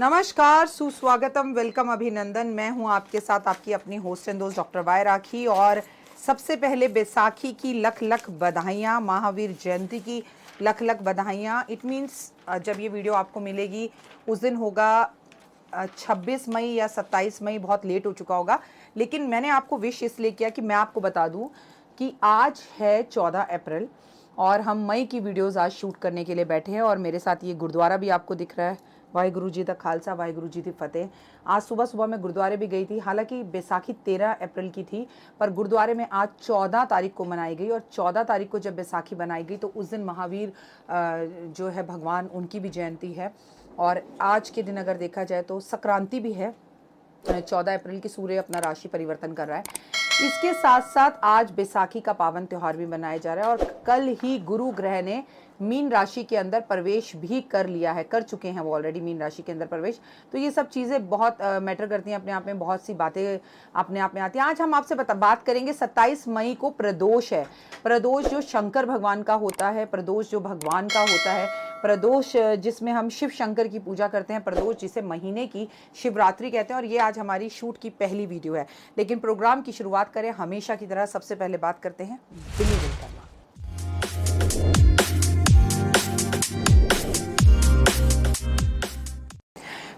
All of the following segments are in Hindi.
नमस्कार, सुस्वागतम, वेलकम, अभिनंदन। मैं हूं आपके साथ आपकी अपनी होस्ट एंड दोस्त डॉक्टर वाई राखी। और सबसे पहले बैसाखी की लख लख बधाइयाँ, महावीर जयंती की लख लख बधाइयाँ। इट मीन्स जब ये वीडियो आपको मिलेगी उस दिन होगा 26 मई या 27 मई, बहुत लेट हो चुका होगा। लेकिन मैंने आपको विश इसलिए किया कि मैं आपको बता दूं कि आज है 14 अप्रैल और हम मई की वीडियोस आज शूट करने के लिए बैठे हैं। और मेरे साथ ये गुरुद्वारा भी आपको दिख रहा है। वाहिगुरु जी दा खालसा, वाहिगुरु जी दी फतेह। आज सुबह सुबह मैं गुरुद्वारे भी गई थी। हालांकि बैसाखी 13 अप्रैल की थी, पर गुरुद्वारे में आज 14 तारीख को मनाई गई। और 14 तारीख को जब बैसाखी बनाई गई तो उस दिन महावीर जो है भगवान, उनकी भी जयंती है। और आज के दिन अगर देखा जाए तो संक्रांति भी है। 14 अप्रैल की सूर्य अपना राशि परिवर्तन कर रहा है। इसके साथ साथ आज बैसाखी का पावन त्योहार भी मनाया जा रहा है। और कल ही गुरु ग्रह ने मीन राशि के अंदर प्रवेश भी कर लिया है, कर चुके हैं वो ऑलरेडी मीन राशि के अंदर प्रवेश। तो ये सब चीज़ें बहुत मैटर करती हैं अपने आप में, बहुत सी बातें अपने आप में आती हैं। आज हम आपसे बात करेंगे 27 मई को प्रदोष है। प्रदोष जो शंकर भगवान का होता है, प्रदोष जो भगवान का होता है, प्रदोष जिसमें हम शिव शंकर की पूजा करते हैं, प्रदोष जिसे महीने की शिवरात्रि कहते हैं। और ये आज हमारी शूट की पहली वीडियो है। लेकिन प्रोग्राम की शुरुआत करें हमेशा की तरह, सबसे पहले बात करते हैं बिलीव करना।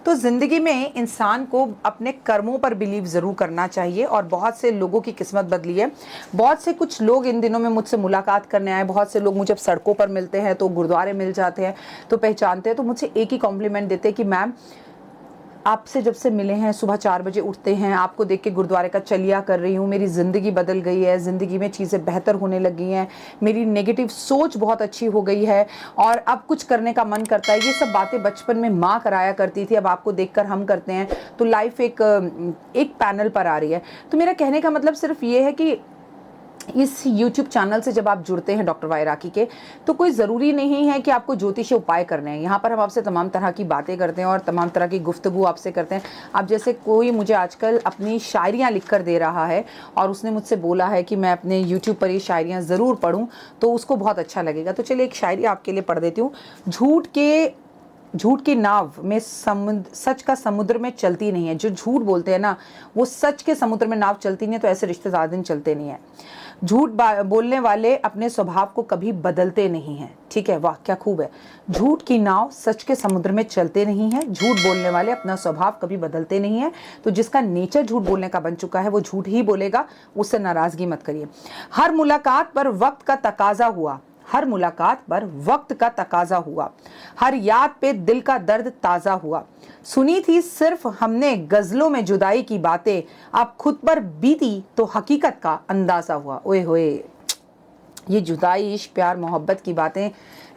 तो ज़िंदगी में इंसान को अपने कर्मों पर बिलीव ज़रूर करना चाहिए। और बहुत से लोगों की किस्मत बदली है। बहुत से कुछ लोग इन दिनों में मुझसे मुलाकात करने आए। बहुत से लोग मुझे जब सड़कों पर मिलते हैं तो गुरुद्वारे मिल जाते हैं तो पहचानते हैं, तो मुझसे एक ही कॉम्प्लीमेंट देते हैं कि मैम, आपसे जब से मिले हैं, सुबह 4 बजे उठते हैं, आपको देख के गुरुद्वारे का चलिया कर रही हूँ, मेरी ज़िंदगी बदल गई है, ज़िंदगी में चीज़ें बेहतर होने लगी हैं, मेरी नेगेटिव सोच बहुत अच्छी हो गई है और अब कुछ करने का मन करता है। ये सब बातें बचपन में माँ कराया करती थी, अब आपको देखकर हम करते हैं, तो लाइफ एक पैनल पर आ रही है। तो मेरा कहने का मतलब सिर्फ ये है कि इस YouTube चैनल से जब आप जुड़ते हैं डॉक्टर वाई राखी के, तो कोई ज़रूरी नहीं है कि आपको ज्योतिषीय उपाय करने हैं। यहाँ पर हम आपसे तमाम तरह की बातें करते हैं और तमाम तरह की गुफ्तगू आपसे करते हैं। अब जैसे कोई मुझे आजकल अपनी शायरियाँ लिख कर दे रहा है और उसने मुझसे बोला है कि मैं अपने YouTube पर ये शायरियाँ ज़रूर पढ़ूँ, तो उसको बहुत अच्छा लगेगा। तो चलिए एक शायरी आपके लिए पढ़ देती हूँ। झूठ की नाव में सच का समुद्र में चलती नहीं है। जो झूठ बोलते हैं ना, वो सच के समुद्र में नाव चलती नहीं है, तो ऐसे रिश्ते ज़्यादा दिन चलते नहीं है। झूठ बोलने वाले अपने स्वभाव को कभी बदलते नहीं हैं। ठीक है, वाह क्या खूब है। झूठ की नाव सच के समुद्र में चलते नहीं है। झूठ बोलने वाले अपना स्वभाव कभी बदलते नहीं है। तो जिसका नेचर झूठ बोलने का बन चुका है वो झूठ ही बोलेगा, उससे नाराजगी मत करिए। हर मुलाकात पर वक्त का तकाजा हुआ, हर मुलाकात पर वक्त का तकाजा हुआ, हर याद पे दिल का दर्द ताज़ा हुआ। सुनी थी सिर्फ हमने गज़लों में जुदाई की बातें, अब खुद पर बीती तो हकीकत का अंदाज़ा हुआ। ओए होए, ये जुदाई, इश्क, प्यार, मोहब्बत की बातें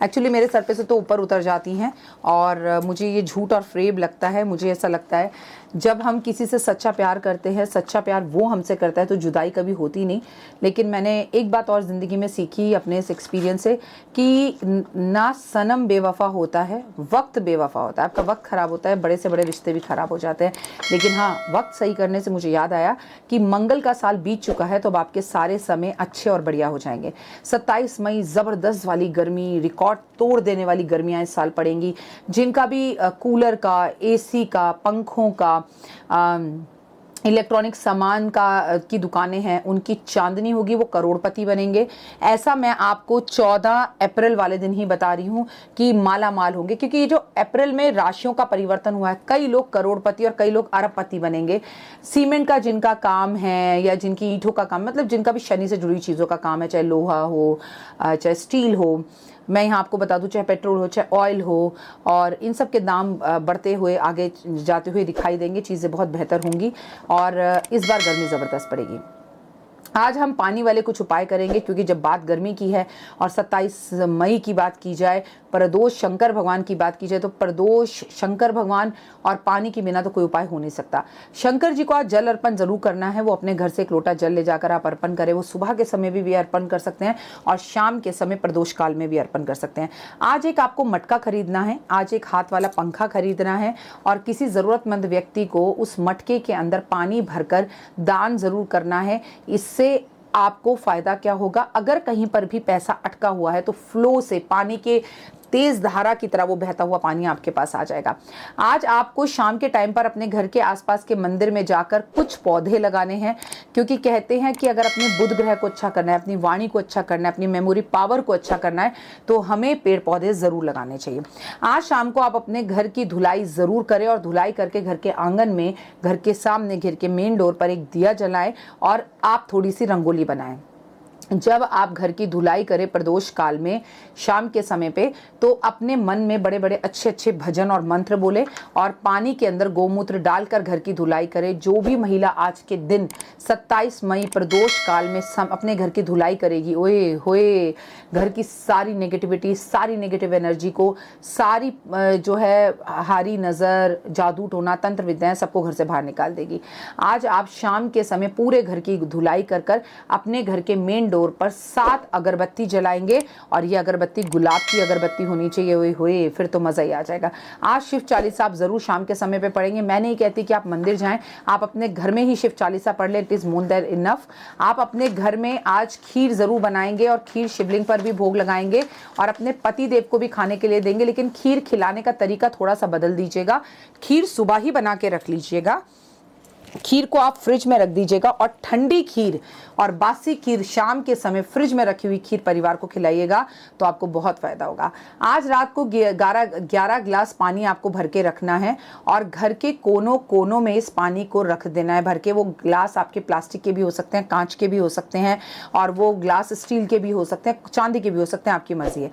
एक्चुअली मेरे सर पे से तो ऊपर उतर जाती हैं। और मुझे ये झूठ और फ्रेब लगता है। मुझे ऐसा लगता है जब हम किसी से सच्चा प्यार करते हैं, सच्चा प्यार वो हमसे करता है, तो जुदाई कभी होती नहीं। लेकिन मैंने एक बात और ज़िंदगी में सीखी अपने इस एक्सपीरियंस से कि ना सनम बेवफा होता है, वक्त बेवफा होता है। आपका वक्त ख़राब होता है, बड़े से बड़े रिश्ते भी ख़राब हो जाते हैं। लेकिन हाँ, वक्त सही करने से मुझे याद आया कि मंगल का साल बीत चुका है, तो अब आपके सारे समय अच्छे और बढ़िया हो जाएंगे। 27 मई ज़बरदस्त वाली गर्मी, रिकॉर्ड तोड़ देने वाली गर्मियां इस साल पड़ेंगी। जिनका भी कूलर का, एसी का, पंखों का, इलेक्ट्रॉनिक सामान की दुकानें हैं, उनकी चांदनी होगी, वो करोड़पति बनेंगे। ऐसा मैं आपको 14 अप्रैल वाले दिन ही बता रही हूँ कि माला माल होंगे। क्योंकि ये जो अप्रैल में राशियों का परिवर्तन हुआ है, कई लोग करोड़पति और कई लोग अरबपति बनेंगे। सीमेंट का जिनका काम है या जिनकी ईंटों का काम, मतलब जिनका भी शनि से जुड़ी चीज़ों का काम है, चाहे लोहा हो चाहे स्टील हो, मैं यहाँ आपको बता दूं, चाहे पेट्रोल हो चाहे ऑयल हो, और इन सब के दाम बढ़ते हुए आगे जाते हुए दिखाई देंगे। चीज़ें बहुत बेहतर होंगी और इस बार गर्मी ज़बरदस्त पड़ेगी। आज हम पानी वाले कुछ उपाय करेंगे, क्योंकि जब बात गर्मी की है और 27 मई की बात की जाए, प्रदोष शंकर भगवान की बात की जाए, तो प्रदोष शंकर भगवान और पानी के बिना तो कोई उपाय हो नहीं सकता। शंकर जी को आज जल अर्पण जरूर करना है। वो अपने घर से एक लोटा जल ले जाकर आप अर्पण करें। वो सुबह के समय भी अर्पण कर सकते हैं और शाम के समय प्रदोष काल में भी अर्पण कर सकते हैं। आज एक आपको मटका खरीदना है, आज एक हाथ वाला पंखा खरीदना है और किसी ज़रूरतमंद व्यक्ति को उस मटके के अंदर पानी भरकर दान ज़रूर करना है। इससे आपको फ़ायदा क्या होगा, अगर कहीं पर भी पैसा अटका हुआ है तो फ्लो से, पानी के तेज धारा की तरह वो बहता हुआ पानी आपके पास आ जाएगा। आज आपको शाम के टाइम पर अपने घर के आसपास के मंदिर में जाकर कुछ पौधे लगाने हैं, क्योंकि कहते हैं कि अगर अपने बुध ग्रह को अच्छा करना है, अपनी वाणी को अच्छा करना है, अपनी मेमोरी पावर को अच्छा करना है, तो हमें पेड़ पौधे जरूर लगाने चाहिए। आज शाम को आप अपने घर की धुलाई जरूर करें और धुलाई करके घर के आंगन में, घर के सामने, घर के मेन डोर पर एक दिया जलाएं और आप थोड़ी सी रंगोली बनाएं। जब आप घर की धुलाई करें प्रदोष काल में शाम के समय पे, तो अपने मन में बड़े बड़े अच्छे अच्छे भजन और मंत्र बोले और पानी के अंदर गोमूत्र डालकर घर की धुलाई करें। जो भी महिला आज के दिन 27 मई प्रदोष काल में अपने घर की धुलाई करेगी, ओए होए, घर की सारी नेगेटिविटी, सारी नेगेटिव एनर्जी को, सारी जो है हारी नज़र, जादू टोना, तंत्र विद्याएं, सबको घर से बाहर निकाल देगी। आज आप शाम के समय पूरे घर की धुलाई कर कर अपने घर के मेन डोर पर 7 अगरबत्ती जलाएंगे और ये अगरबत्ती गुलाब की अगरबत्ती होनी चाहिए। ओए होए, फिर तो मजा ही आ जाएगा। आज शिव चालीसा आप जरूर शाम के समय पे पढ़ेंगे। मैं नहीं कहती कि आप मंदिर जाएं, आप अपने घर में ही शिव चालीसा पढ़ लें, it is more than enough. आप अपने घर में आज खीर जरूर बनाएंगे और खीर शिवलिंग पर भी भोग लगाएंगे और अपने पति देव को भी खाने के लिए देंगे, लेकिन खीर खिलाने का तरीका थोड़ा सा बदल दीजिएगा। खीर सुबह ही बना के रख लीजिएगा, खीर को आप फ्रिज में रख दीजिएगा और ठंडी खीर और बासी खीर शाम के समय फ्रिज में रखी हुई खीर परिवार को खिलाइएगा, तो आपको बहुत फायदा होगा। आज रात को 11 गिलास पानी आपको भर के रखना है और घर के कोनों कोनों में इस पानी को रख देना है भर के। वो गिलास आपके प्लास्टिक के भी हो सकते हैं, कांच के भी हो सकते हैं और वो गिलास स्टील के भी हो सकते हैं, चांदी के भी हो सकते हैं, आपकी मर्जी है।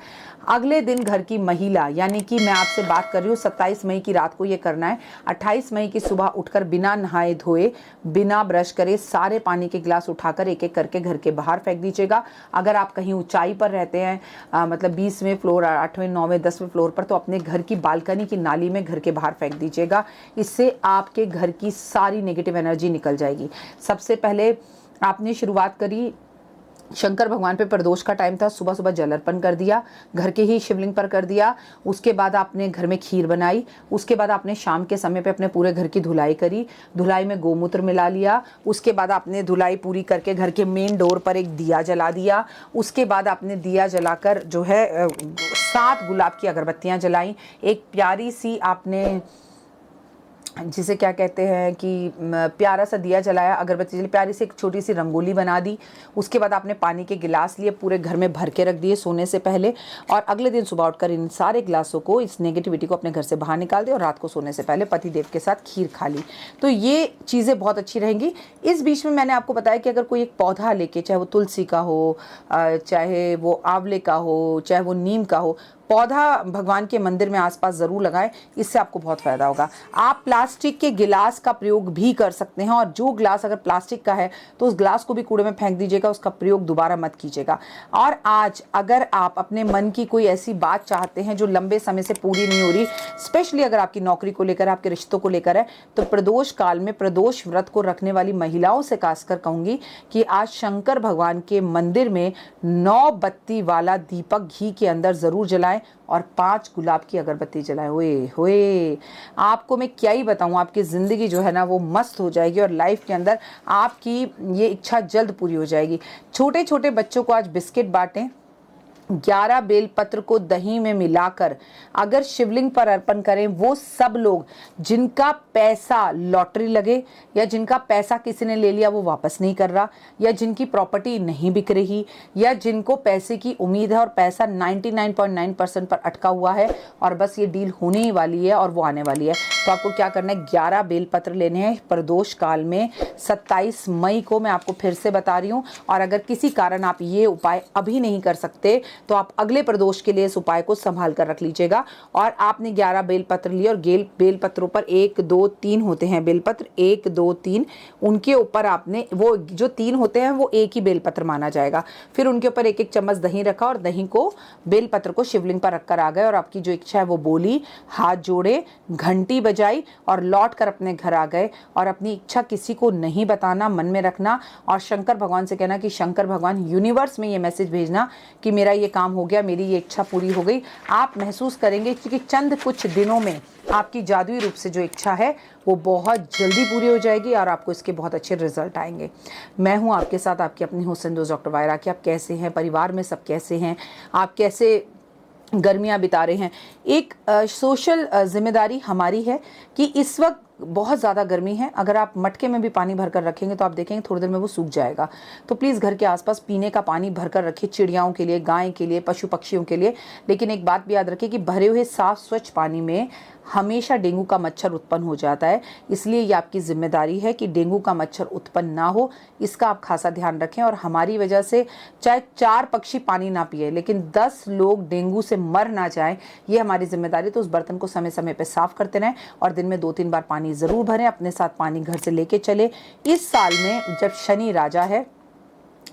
अगले दिन घर की महिला, यानी कि मैं आपसे बात कर रही हूँ 27 मई की रात को ये करना है। 28 मई की सुबह उठकर बिना नहाए धोए, बिना ब्रश करे सारे पानी के गिलास उठाकर एक एक करके घर के बाहर फेंक दीजिएगा। अगर आप कहीं ऊंचाई पर रहते हैं, मतलब 20वें फ्लोर, 8वें, 9वें, 10वें फ्लोर पर, तो अपने घर की बालकनी की नाली में घर के बाहर फेंक दीजिएगा। इससे आपके घर की सारी नेगेटिव एनर्जी निकल जाएगी। सबसे पहले आपने शुरुआत करी, शंकर भगवान पे प्रदोष का टाइम था, सुबह सुबह जल अर्पण कर दिया, घर के ही शिवलिंग पर कर दिया। उसके बाद आपने घर में खीर बनाई। उसके बाद आपने शाम के समय पे अपने पूरे घर की धुलाई करी, धुलाई में गोमूत्र मिला लिया। उसके बाद आपने धुलाई पूरी करके घर के मेन डोर पर एक दिया जला दिया। उसके बाद आपने दिया जलाकर जो है 7 गुलाब की अगरबत्तियां जलाई। एक प्यारी सी आपने, जिसे क्या कहते हैं कि प्यारा सा दिया जलाया, अगरबत्ती जलाई, प्यारी सी एक छोटी सी रंगोली बना दी। उसके बाद आपने पानी के गिलास लिए, पूरे घर में भर के रख दिए सोने से पहले, और अगले दिन सुबह उठकर इन सारे गिलासों को, इस नेगेटिविटी को अपने घर से बाहर निकाल दिया और रात को सोने से पहले पति देव के साथ खीर खा ली। तो ये चीज़ें बहुत अच्छी रहेंगी। इस बीच में मैंने आपको बताया कि अगर कोई एक पौधा लेके, चाहे वो तुलसी का हो, चाहे वो आंवले का हो, चाहे वो नीम का हो, पौधा भगवान के मंदिर में आसपास ज़रूर लगाएं, इससे आपको बहुत फ़ायदा होगा। आप प्लास्टिक के गिलास का प्रयोग भी कर सकते हैं, और जो गिलास अगर प्लास्टिक का है तो उस गिलास को भी कूड़े में फेंक दीजिएगा, उसका प्रयोग दोबारा मत कीजिएगा। और आज अगर आप अपने मन की कोई ऐसी बात चाहते हैं जो लंबे समय से पूरी नहीं हो रही, स्पेशली अगर आपकी नौकरी को लेकर, आपके रिश्तों को लेकर है, तो प्रदोष काल में प्रदोष व्रत को रखने वाली महिलाओं से खासकर कहूँगी कि आज शंकर भगवान के मंदिर में 9 बत्ती वाला दीपक घी के अंदर ज़रूर जलाएं और 5 गुलाब की अगरबत्ती जलाएं। ओए होए, आपको मैं क्या ही बताऊं, आपकी ज़िंदगी जो है ना वो मस्त हो जाएगी और लाइफ के अंदर आपकी ये इच्छा जल्द पूरी हो जाएगी। छोटे छोटे बच्चों को आज बिस्किट बांटें, 11 बेलपत्र को दही में मिलाकर अगर शिवलिंग पर अर्पण करें। वो सब लोग जिनका पैसा लॉटरी लगे, या जिनका पैसा किसी ने ले लिया वो वापस नहीं कर रहा, या जिनकी प्रॉपर्टी नहीं बिक रही, या जिनको पैसे की उम्मीद है और पैसा 99.9% पर अटका हुआ है और बस ये डील होने ही वाली है और वो आने वाली है, तो आपको क्या करना है, 11 बेलपत्र लेने हैं प्रदोष काल में 27 मई को। मैं आपको फिर से बता रही हूँ, और अगर किसी कारण आप ये उपाय अभी नहीं कर सकते तो आप अगले प्रदोष के लिए इस उपाय को संभाल कर रख लीजिएगा। और आपने 11 बेलपत्र लिए और बेलपत्रों पर 1, 2, 3 होते हैं बेलपत्र, 1, 2, 3, उनके ऊपर आपने वो जो 3 होते हैं वो एक ही बेलपत्र माना जाएगा। फिर उनके ऊपर 1-1 चम्मच दही रखा और दही को, बेलपत्र को शिवलिंग पर रखकर आ गए और आपकी जो इच्छा है वो बोली, हाथ जोड़े, घंटी बजाई और लौट कर अपने घर आ गए। और अपनी इच्छा किसी को नहीं बताना, मन में रखना और शंकर भगवान से कहना कि शंकर भगवान, यूनिवर्स में ये मैसेज भेजना कि मेरा ये काम हो गया, मेरी ये इच्छा पूरी हो गई। आप महसूस करेंगे कि चंद कुछ दिनों में आपकी जादुई रूप से जो इच्छा है वो बहुत जल्दी पूरी हो जाएगी और आपको इसके बहुत अच्छे रिजल्ट आएंगे। मैं हूं आपके साथ, आपकी अपनी होस्ट एंड दोस्त डॉक्टर वायरा की। आप कैसे हैं, परिवार में सब कैसे हैं, आप कैसे गर्मियाँ बिता रहे हैं। एक सोशल जिम्मेदारी हमारी है कि इस वक्त बहुत ज़्यादा गर्मी है, अगर आप मटके में भी पानी भरकर रखेंगे तो आप देखेंगे थोड़ी देर में वो सूख जाएगा। तो प्लीज़ घर के आसपास पीने का पानी भरकर रखिए, चिड़ियाओं के लिए, गाय के लिए, पशु पक्षियों के लिए। लेकिन एक बात भी याद रखिए कि भरे हुए साफ स्वच्छ पानी में हमेशा डेंगू का मच्छर उत्पन्न हो जाता है, इसलिए ये आपकी जिम्मेदारी है कि डेंगू का मच्छर उत्पन्न ना हो, इसका आप खासा ध्यान रखें। और हमारी वजह से चाहे 4 पक्षी पानी ना पिए लेकिन 10 लोग डेंगू से मर ना जाएं, ये हमारी जिम्मेदारी। तो उस बर्तन को समय समय पर साफ करते रहें और दिन में 2-3 बार पानी ज़रूर भरें, अपने साथ पानी घर से लेके चले। इस साल में जब शनि राजा है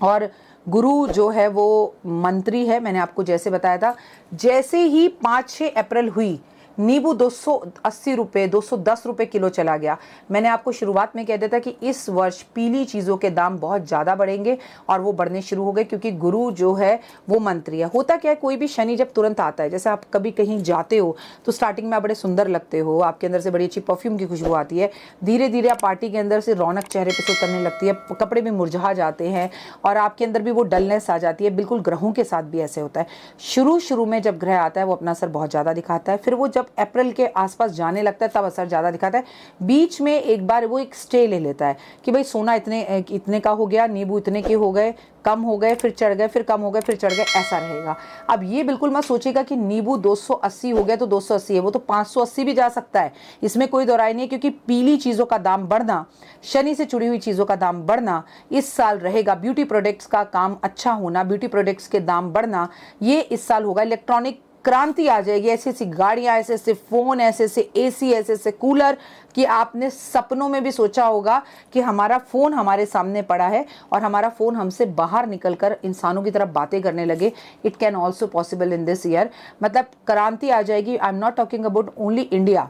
और गुरु जो है वो मंत्री है, मैंने आपको जैसे बताया था, जैसे ही 5-6 अप्रैल हुई नींबू 280 रुपये 210 रुपये किलो चला गया। मैंने आपको शुरुआत में कह दिया था कि इस वर्ष पीली चीज़ों के दाम बहुत ज़्यादा बढ़ेंगे और वो बढ़ने शुरू हो गए, क्योंकि गुरु जो है वो मंत्री है। होता क्या है, कोई भी शनि जब तुरंत आता है, जैसे आप कभी कहीं जाते हो तो स्टार्टिंग में आप बड़े सुंदर लगते हो, आपके अंदर से बड़ी अच्छी परफ्यूम की खुशबू आती है, धीरे धीरे आप पार्टी के अंदर से रौनक चेहरे पर से उतरने लगती है, कपड़े भी मुरझा जाते हैं और आपके अंदर भी वो डलनेस आ जाती है। बिल्कुल ग्रहों के साथ भी ऐसे होता है। शुरू में जब ग्रह आता है वो अपना असर बहुत ज़्यादा दिखाता है, फिर वो जब अप्रैल के आसपास जाने लगता है तब असर ज़्यादा दिखाता है। बीच में एक बार वो एक स्टे ले लेता है कि भाई सोना इतने का हो गया, नींबू इतने के हो गए, कम हो गए, फिर चढ़ गए, फिर कम हो गए, फिर चढ़ गए, ऐसा रहेगा। अब ये बिल्कुल मत सोचिएगा कि नींबू 280 हो गया तो 280 है, वो तो 580 भी जा सकता है, इसमें कोई दो राय नहीं है। क्योंकि पीली चीज़ों का दाम बढ़ना, शनि से जुड़ी हुई चीज़ों का दाम बढ़ना इस साल रहेगा। ब्यूटी प्रोडक्ट्स का काम अच्छा होना, ब्यूटी प्रोडक्ट्स के दाम बढ़ना, ये इस साल होगा। इलेक्ट्रॉनिक क्रांति आ जाएगी, ऐसी ऐसी गाड़ियां, ऐसे ऐसे फोन, ऐसे ऐसे एसी, ऐसे ऐसे कूलर कि आपने सपनों में भी सोचा होगा कि हमारा फोन हमारे सामने पड़ा है और हमारा फोन हमसे बाहर निकलकर इंसानों की तरफ बातें करने लगे। It can also possible in this year. मतलब क्रांति आ जाएगी। I am not talking about only India,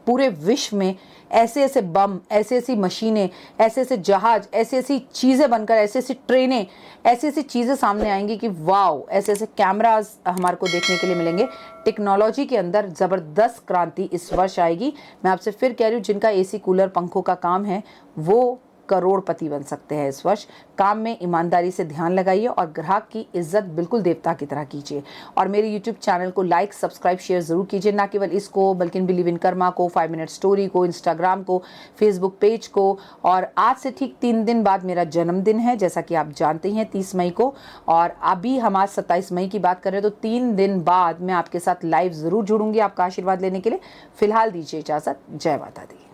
पूरे विश्व में ऐसे ऐसे बम, ऐसे ऐसी मशीनें, ऐसे ऐसे जहाज, ऐसी ऐसी चीज़ें बनकर, ऐसी ऐसी ट्रेनें, ऐसी ऐसी चीज़ें सामने आएंगी कि वाओ, ऐसे ऐसे कैमरास हमारे को देखने के लिए मिलेंगे। टेक्नोलॉजी के अंदर ज़बरदस्त क्रांति इस वर्ष आएगी। मैं आपसे फिर कह रही हूँ, जिनका एसी कूलर पंखों का काम है वो करोड़पति बन सकते हैं इस वर्ष। काम में ईमानदारी से ध्यान लगाइए और ग्राहक की इज्जत बिल्कुल देवता की तरह कीजिए। और मेरे यूट्यूब चैनल को लाइक, सब्सक्राइब, शेयर ज़रूर कीजिए, ना केवल इसको बल्कि बिलीव इन कर्मा को, 5 मिनट स्टोरी को, इंस्टाग्राम को, फेसबुक पेज को। और आज से ठीक 3 दिन बाद मेरा जन्मदिन है, जैसा कि आप जानते हैं, 30 मई को। और अभी हम आज 27 मई की बात कर रहे हैं, तो 3 दिन बाद मैं आपके साथ लाइव ज़रूर जुड़ूंगी आपका आशीर्वाद लेने के लिए। फिलहाल दीजिए इजाज़त। जय माता दी।